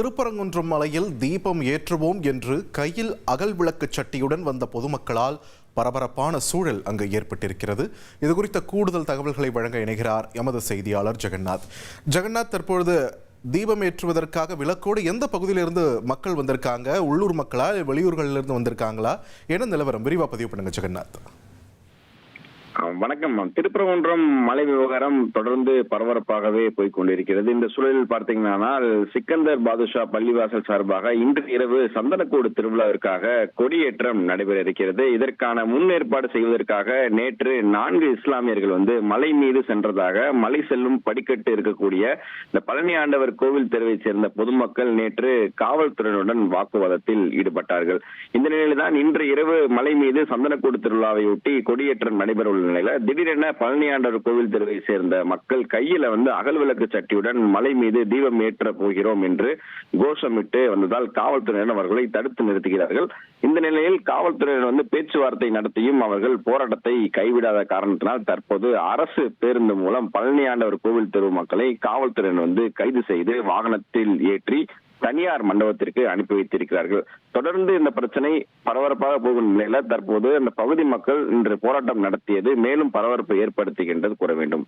திருப்பரங்குன்றம் மலையில் தீபம் ஏற்றுவோம் என்று கையில் அகல் விளக்கு சட்டியுடன் வந்த பொதுமக்களால் பரபரப்பான சூழல் அங்கு ஏற்பட்டிருக்கிறது. இது குறித்த கூடுதல் தகவல்களை வழங்க இணைகிறார் எமது செய்தியாளர் ஜெகநாத். ஜெகநாத், தற்பொழுது தீபம் ஏற்றுவதற்காக விளக்கோடு எந்த பகுதியிலிருந்து மக்கள் வந்திருக்காங்க? உள்ளூர் மக்களா, வெளியூர்களிலிருந்து வந்திருக்காங்களா? என்ன நிலவரம்? விரிவா பதிவு பண்ணுங்க ஜெகநாத். வணக்கம். திருப்பரங்குன்றம் மலை விவகாரம் தொடர்ந்து பரபரப்பாகவே போய்கொண்டிருக்கிறது. இந்த சூழலில் பார்த்தீங்கன்னா, சிக்கந்தர் பாதுஷா பள்ளிவாசல் சார்பாக இன்று இரவு சந்தனக்கூடு திருவிழாவிற்காக கொடியேற்றம் நடைபெற இருக்கிறது. இதற்கான முன்னேற்பாடு செய்வதற்காக நேற்று 4 இஸ்லாமியர்கள் மலை மீது சென்றதாக மலை செல்லும் படிக்கட்டு இருக்கக்கூடிய இந்த பழனி ஆண்டவர் கோவில் தெருவை சேர்ந்த பொதுமக்கள் நேற்று காவல்துறையினருடன் வாக்குவாதத்தில் ஈடுபட்டார்கள். இந்த நிலையில்தான் இன்று இரவு மலை மீது சந்தனக்கூடு திருவிழாவையொட்டி கொடியேற்றம் நடைபெற நிலையில திடீரென பழனி ஆண்டவர் கோவில் தெருவை சேர்ந்த மக்கள் கையில அகல் விளக்கு சட்டியுடன் மலை மீது தீபம் ஏற்ற போகிறோம் என்று கோஷமிட்டு வந்ததால் காவல்துறையினர் அவர்களை தடுத்து நிறுத்துகிறார்கள். இந்த நிலையில் காவல்துறையினர் பேச்சுவார்த்தை நடத்தியும் அவர்கள் போராட்டத்தை கைவிடாத காரணத்தினால் தற்போது அரசு பேருந்து மூலம் பழனி ஆண்டவர் கோவில் தெரு மக்களை காவல்துறையினர் கைது செய்து வாகனத்தில் ஏற்றி தனியார் மண்டபத்திற்கு அனுப்பி வைத்திருக்கிறார்கள். தொடர்ந்து இந்த பிரச்சனை பரபரப்பாக போகும் நிலையில தற்போது அந்த பகுதி மக்கள் இன்று போராட்டம் நடத்தியது மேலும் பரபரப்பை ஏற்படுத்துகின்றது கூற வேண்டும்.